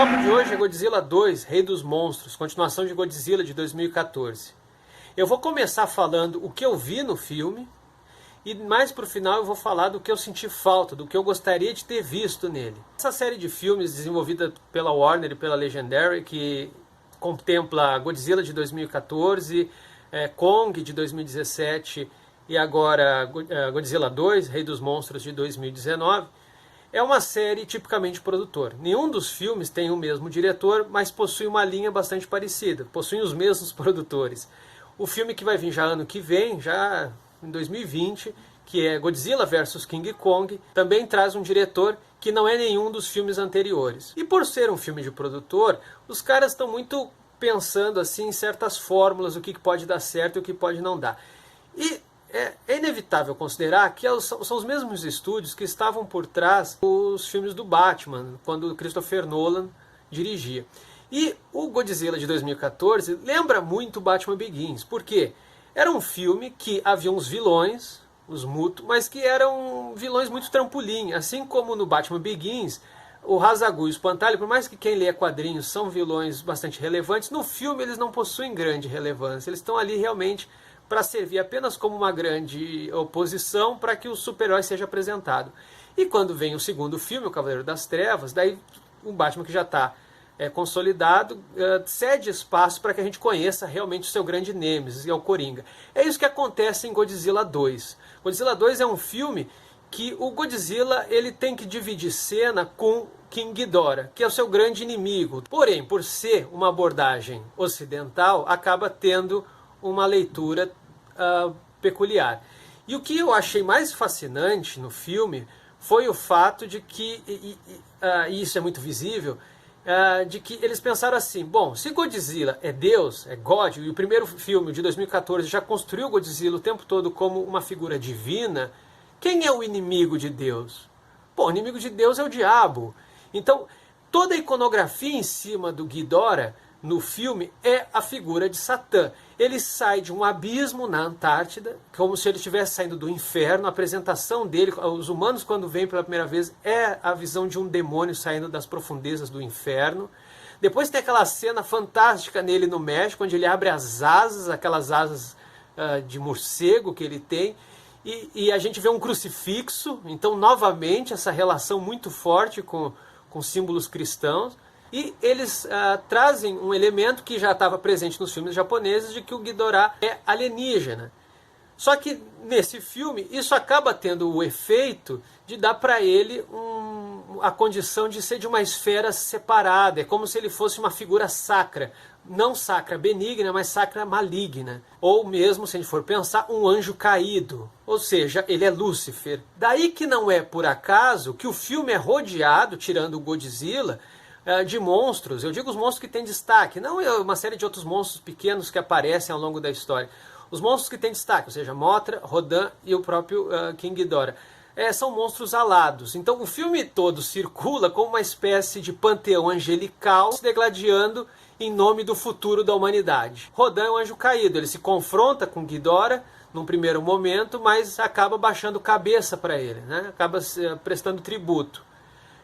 foco de hoje é Godzilla 2, Rei dos Monstros, continuação de Godzilla de 2014. Eu vou começar falando o que eu vi no filme e mais pro final eu vou falar do que eu senti falta, do que eu gostaria de ter visto nele. Essa série de filmes desenvolvida pela Warner e pela Legendary, que contempla Godzilla de 2014, Kong de 2017 e agora Godzilla 2, Rei dos Monstros de 2019, é uma série tipicamente produtor. Nenhum dos filmes tem o mesmo diretor, mas possui uma linha bastante parecida, possuem os mesmos produtores. O filme que vai vir já ano que vem, já em 2020, que é Godzilla vs King Kong, também traz um diretor que não é nenhum dos filmes anteriores. E por ser um filme de produtor, os caras estão muito pensando assim em certas fórmulas, o que pode dar certo e o que pode não dar. E é inevitável considerar que são os mesmos estúdios que estavam por trás dos filmes do Batman, quando Christopher Nolan dirigia. E o Godzilla de 2014 lembra muito Batman Begins. Por quê? Era um filme que havia uns vilões, os Muto, mas que eram vilões muito trampolim. Assim como no Batman Begins, o Ra's al Ghul e o Espantalho, por mais que quem lê quadrinhos são vilões bastante relevantes, no filme eles não possuem grande relevância. Eles estão ali realmente para servir apenas como uma grande oposição para que o super-herói seja apresentado. E quando vem o segundo filme, O Cavaleiro das Trevas, daí o Batman que já está consolidado, cede espaço para que a gente conheça realmente o seu grande nêmesis, que é o Coringa. É isso que acontece em Godzilla 2. Godzilla 2 é um filme que o Godzilla ele tem que dividir cena com King Ghidorah, que é o seu grande inimigo. Porém, por ser uma abordagem ocidental, acaba tendo uma leitura peculiar. E o que eu achei mais fascinante no filme foi o fato de que, e isso é muito visível, de que eles pensaram assim, bom, se Godzilla é Deus, é God, e o primeiro filme de 2014 já construiu Godzilla o tempo todo como uma figura divina, quem é o inimigo de Deus? Bom, o inimigo de Deus é o diabo. Então, toda a iconografia em cima do Ghidorah no filme é a figura de Satã. Ele sai de um abismo na Antártida, como se ele estivesse saindo do inferno. A apresentação dele, os humanos quando vêm pela primeira vez, é a visão de um demônio saindo das profundezas do inferno. Depois tem aquela cena fantástica nele no México, onde ele abre as asas, aquelas asas de morcego que ele tem, e a gente vê um crucifixo. Então, novamente, essa relação muito forte com símbolos cristãos. E eles trazem um elemento que já estava presente nos filmes japoneses, de que o Ghidorah é alienígena. Só que nesse filme isso acaba tendo o efeito de dar para ele a condição de ser de uma esfera separada. É como se ele fosse uma figura sacra. Não sacra benigna, mas sacra maligna. Ou mesmo, se a gente for pensar, um anjo caído. Ou seja, ele é Lúcifer. Daí que não é por acaso que o filme é rodeado, tirando o Godzilla, de monstros. Eu digo os monstros que têm destaque, não uma série de outros monstros pequenos que aparecem ao longo da história. Os monstros que têm destaque, ou seja, Mothra, Rodan e o próprio King Ghidorah. São monstros alados. Então o filme todo circula como uma espécie de panteão angelical se degladiando em nome do futuro da humanidade. Rodan é um anjo caído, ele se confronta com Ghidorah num primeiro momento, mas acaba baixando cabeça para ele, né? Acaba prestando tributo.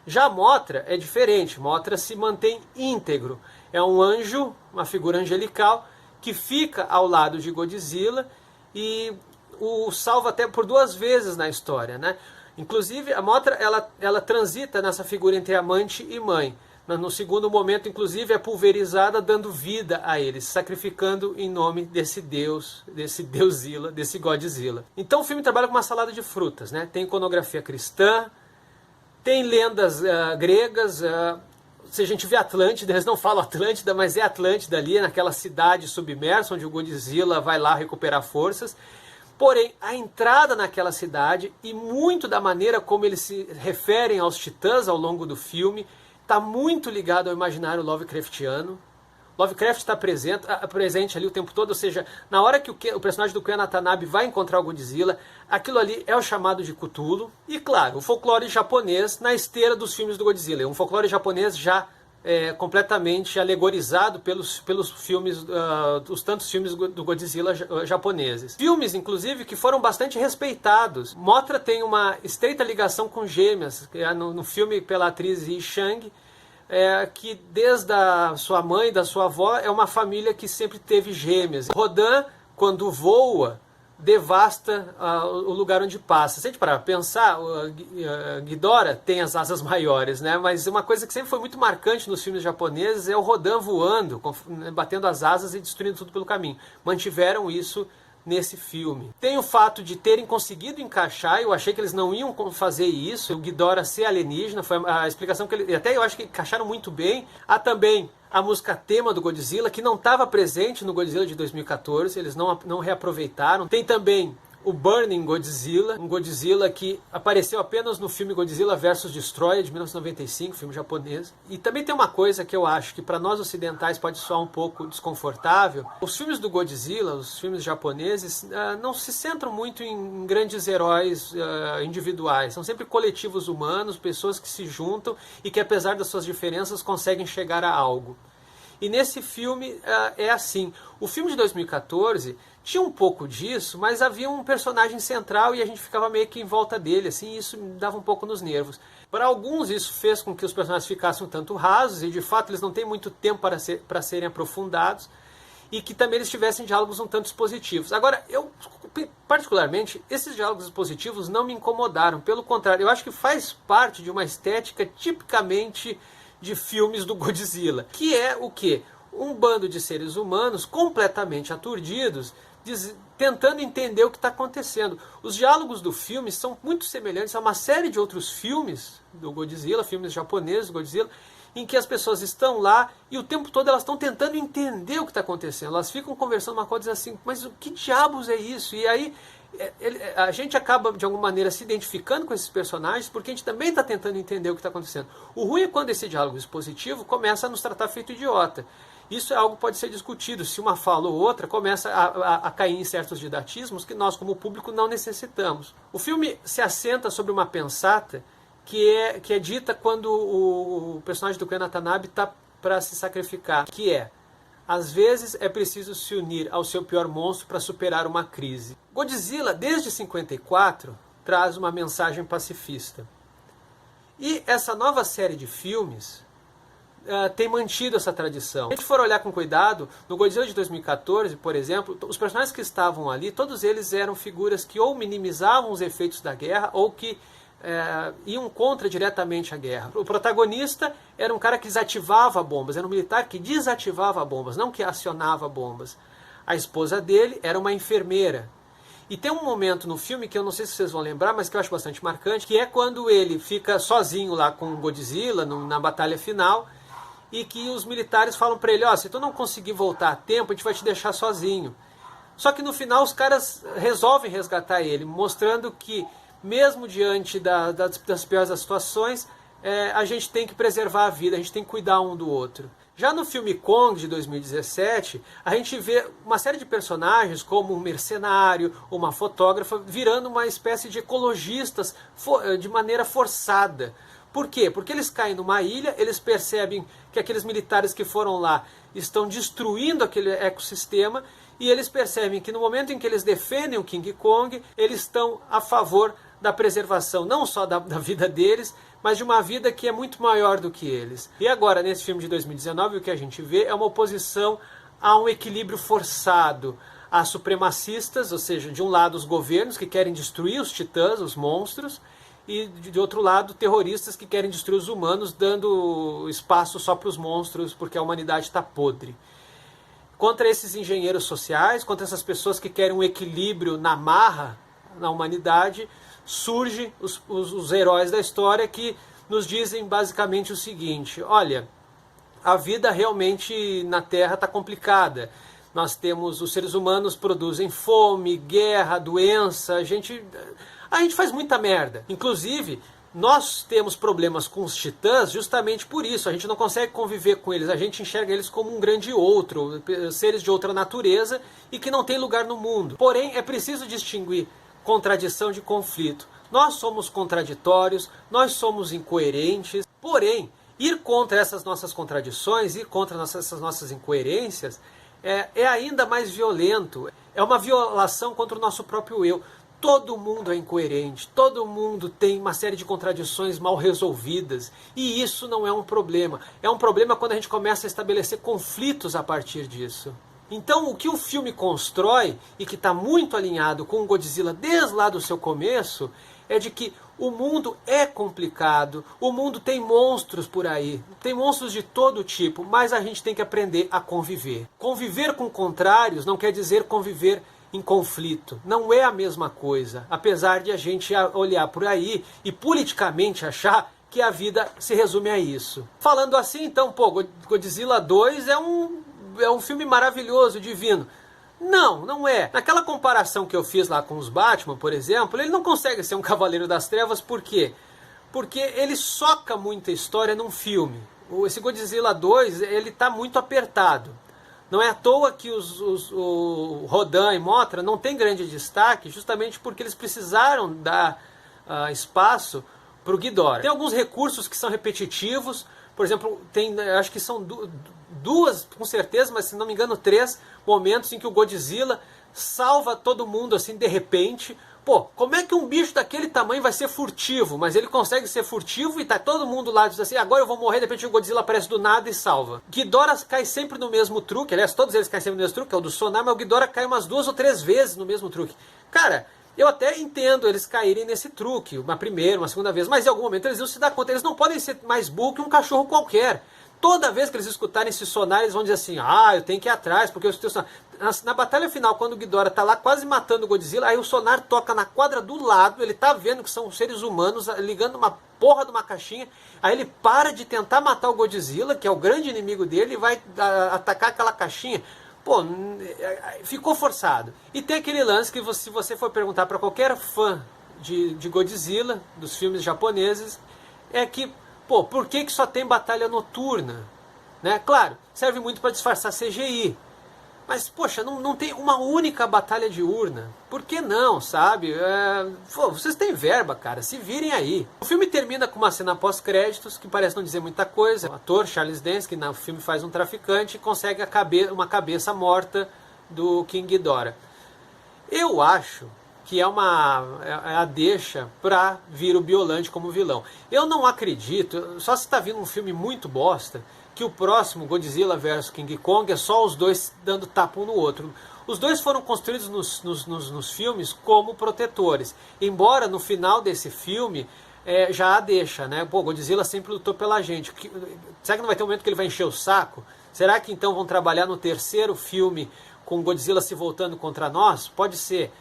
Já Mothra é diferente, Mothra se mantém íntegro. É um anjo, uma figura angelical, que fica ao lado de Godzilla e o salva até por 2 vezes na história, né? Inclusive, a Mothra ela transita nessa figura entre amante e mãe. No segundo momento, inclusive, é pulverizada, dando vida a eles, sacrificando em nome desse Deus, desse Deusila, desse Godzilla. Então o filme trabalha com uma salada de frutas, né? Tem iconografia cristã, tem lendas gregas, se a gente vê Atlântida, eles não falam Atlântida, mas é Atlântida ali, naquela cidade submersa, onde o Godzilla vai lá recuperar forças. Porém, a entrada naquela cidade e muito da maneira como eles se referem aos titãs ao longo do filme está muito ligado ao imaginário Lovecraftiano. Lovecraft está presente ali o tempo todo, ou seja, na hora que o personagem do Ken Watanabe vai encontrar o Godzilla, aquilo ali é o chamado de Cthulhu. E claro, o folclore japonês na esteira dos filmes do Godzilla. Um folclore japonês já completamente alegorizado pelos filmes, os tantos filmes do Godzilla japoneses. Filmes, inclusive, que foram bastante respeitados. Mothra tem uma estreita ligação com Gêmeas, no filme pela atriz Yi Chang. que desde a sua mãe, da sua avó, é uma família que sempre teve gêmeas. Rodan, quando voa, devasta o lugar onde passa. Se a gente parar para pensar, Ghidorah tem as asas maiores, né? Mas uma coisa que sempre foi muito marcante nos filmes japoneses é o Rodan voando, batendo as asas e destruindo tudo pelo caminho. Mantiveram isso nesse filme. Tem o fato de terem conseguido encaixar, eu achei que eles não iam fazer isso, o Ghidorah ser alienígena, foi a explicação que eles, até eu acho que encaixaram muito bem. Há também a música tema do Godzilla, que não estava presente no Godzilla de 2014, eles não reaproveitaram. Tem também o Burning Godzilla, um Godzilla que apareceu apenas no filme Godzilla vs. Destroyer, de 1995, filme japonês. E também tem uma coisa que eu acho que para nós ocidentais pode soar um pouco desconfortável. Os filmes do Godzilla, os filmes japoneses, não se centram muito em grandes heróis individuais. São sempre coletivos humanos, pessoas que se juntam e que, apesar das suas diferenças, conseguem chegar a algo. E nesse filme é assim. O filme de 2014 tinha um pouco disso, mas havia um personagem central e a gente ficava meio que em volta dele, assim, e isso me dava um pouco nos nervos. Para alguns isso fez com que os personagens ficassem um tanto rasos, e de fato eles não têm muito tempo para serem aprofundados, e que também eles tivessem diálogos um tanto expositivos. Agora, eu, particularmente, esses diálogos expositivos não me incomodaram, pelo contrário, eu acho que faz parte de uma estética tipicamente de filmes do Godzilla, que é o quê? Um bando de seres humanos completamente aturdidos, tentando entender o que está acontecendo. Os diálogos do filme são muito semelhantes a uma série de outros filmes do Godzilla, filmes japoneses do Godzilla, em que as pessoas estão lá e o tempo todo elas estão tentando entender o que está acontecendo. Elas ficam conversando uma coisa assim, mas o que diabos é isso? E aí a gente acaba, de alguma maneira, se identificando com esses personagens, porque a gente também está tentando entender o que está acontecendo. O ruim é quando esse diálogo expositivo começa a nos tratar feito idiota. Isso é algo que pode ser discutido. Se uma fala ou outra começa a cair em certos didatismos que nós, como público, não necessitamos. O filme se assenta sobre uma pensata que é dita quando o personagem do Ken Watanabe está para se sacrificar, que é: às vezes é preciso se unir ao seu pior monstro para superar uma crise. Godzilla, desde 54, traz uma mensagem pacifista. E essa nova série de filmes tem mantido essa tradição. Se a gente for olhar com cuidado, no Godzilla de 2014, por exemplo, os personagens que estavam ali, todos eles eram figuras que ou minimizavam os efeitos da guerra ou que iam contra diretamente a guerra. O protagonista era um cara que desativava bombas, era um militar que desativava bombas, não que acionava bombas. A esposa dele era uma enfermeira. E tem um momento no filme que eu não sei se vocês vão lembrar, mas que eu acho bastante marcante, que é quando ele fica sozinho lá com o Godzilla na batalha final, e que os militares falam para ele: ó, se tu não conseguir voltar a tempo, a gente vai te deixar sozinho. Só que no final os caras resolvem resgatar ele, mostrando que mesmo diante das piores das situações, a gente tem que preservar a vida, a gente tem que cuidar um do outro. Já no filme Kong, de 2017, a gente vê uma série de personagens, como um mercenário, uma fotógrafa, virando uma espécie de ecologistas de maneira forçada. Por quê? Porque eles caem numa ilha, eles percebem que aqueles militares que foram lá estão destruindo aquele ecossistema, e eles percebem que no momento em que eles defendem o King Kong, eles estão a favor da preservação, não só da vida deles, mas de uma vida que é muito maior do que eles. E agora, nesse filme de 2019, o que a gente vê é uma oposição a um equilíbrio forçado, a supremacistas, ou seja, de um lado os governos que querem destruir os titãs, os monstros, e de outro lado terroristas que querem destruir os humanos, dando espaço só para os monstros, porque a humanidade está podre. Contra esses engenheiros sociais, contra essas pessoas que querem um equilíbrio na marra na humanidade, surgem os heróis da história que nos dizem basicamente o seguinte: olha, a vida realmente na Terra está complicada. Nós temos, os seres humanos produzem fome, guerra, doença, a gente faz muita merda. Inclusive, nós temos problemas com os titãs justamente por isso. A gente não consegue conviver com eles. A gente enxerga eles como um grande outro, seres de outra natureza e que não tem lugar no mundo. Porém, é preciso distinguir contradição de conflito. Nós somos contraditórios, nós somos incoerentes. Porém, ir contra essas nossas contradições, ir contra essas nossas incoerências é ainda mais violento. É uma violação contra o nosso próprio eu. todo mundo é incoerente, todo mundo tem uma série de contradições mal resolvidas, e isso não é um problema. É um problema quando a gente começa a estabelecer conflitos a partir disso. Então o que o filme constrói, e que está muito alinhado com o Godzilla desde lá do seu começo, é de que o mundo é complicado, o mundo tem monstros por aí, tem monstros de todo tipo, mas a gente tem que aprender a conviver. Conviver com contrários não quer dizer conviver em conflito, não é a mesma coisa, apesar de a gente olhar por aí e politicamente achar que a vida se resume a isso. Falando assim, então, Godzilla 2 é um filme maravilhoso, divino. Não, não é. Naquela comparação que eu fiz lá com os Batman, por exemplo, ele não consegue ser um Cavaleiro das Trevas, por quê? Porque ele soca muita história num filme. Esse Godzilla 2, ele tá muito apertado. Não é à toa que o Rodan e Mothra não tem grande destaque, justamente porque eles precisaram dar espaço para o Ghidorah. Tem alguns recursos que são repetitivos, por exemplo, acho que são duas, com certeza, mas se não me engano 3 momentos em que o Godzilla salva todo mundo assim de repente. Pô, como é que um bicho daquele tamanho vai ser furtivo? Mas ele consegue ser furtivo e tá todo mundo lá diz assim, agora eu vou morrer, de repente o Godzilla aparece do nada e salva. Ghidorah cai sempre no mesmo truque, aliás, todos eles caem sempre no mesmo truque, que é o do sonar, mas o Ghidorah cai umas 2 ou 3 vezes no mesmo truque. Cara, eu até entendo eles caírem nesse truque, uma primeira, uma segunda vez, mas em algum momento eles vão se dar conta, eles não podem ser mais burros que um cachorro qualquer. Toda vez que eles escutarem esse sonar, eles vão dizer assim, eu tenho que ir atrás, porque eu escutei o sonar. Na batalha final, quando o Ghidorah tá lá quase matando o Godzilla, aí o sonar toca na quadra do lado, ele tá vendo que são seres humanos ligando uma porra de uma caixinha, aí ele para de tentar matar o Godzilla, que é o grande inimigo dele, e vai atacar aquela caixinha. Pô, ficou forçado. E tem aquele lance que se você for perguntar para qualquer fã de Godzilla, dos filmes japoneses, é que, pô, por que só tem batalha noturna? Né? Claro, serve muito para disfarçar CGI. Mas, poxa, não tem uma única batalha diurna. Por que não, sabe? Vocês têm verba, cara. Se virem aí. O filme termina com uma cena pós-créditos, que parece não dizer muita coisa. O ator, Charles Dance, que no filme faz um traficante, consegue uma cabeça morta do King Ghidorah. Eu acho que é a deixa para vir o Biollante como vilão. Eu não acredito, só se está vindo um filme muito bosta, que o próximo Godzilla vs King Kong é só os dois dando tapa um no outro. Os dois foram construídos nos filmes como protetores, embora no final desse filme já a deixa, né? Pô, Godzilla sempre lutou pela gente. Será que não vai ter um momento que ele vai encher o saco? Será que então vão trabalhar no terceiro filme com Godzilla se voltando contra nós? Pode ser.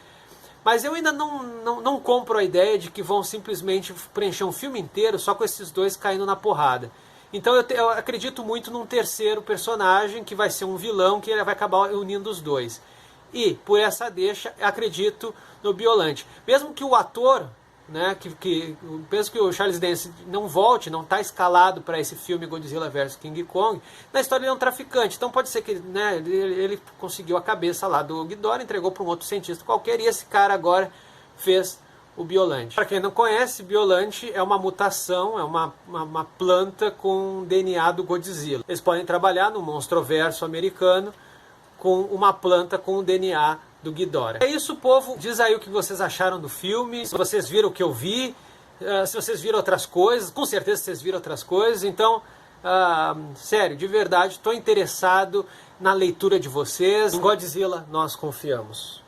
Mas eu ainda não compro a ideia de que vão simplesmente preencher um filme inteiro só com esses dois caindo na porrada. Então eu acredito muito num terceiro personagem que vai ser um vilão que vai acabar unindo os dois. E, por essa deixa, acredito no Biollante. Mesmo que o ator, né, penso que o Charles Dance não volte, não está escalado para esse filme Godzilla vs King Kong, na história ele é um traficante. Então pode ser que, né, ele conseguiu a cabeça lá do Ghidorah, entregou para um outro cientista qualquer, e esse cara agora fez o Biollante. Para quem não conhece, Biollante é uma mutação, é uma planta com DNA do Godzilla. Eles podem trabalhar no monstroverso americano com uma planta com o DNA do Ghidorah. É isso, povo. Diz aí o que vocês acharam do filme, se vocês viram o que eu vi, se vocês viram outras coisas, com certeza vocês viram outras coisas. Então, sério, de verdade, estou interessado na leitura de vocês. Em Godzilla nós confiamos.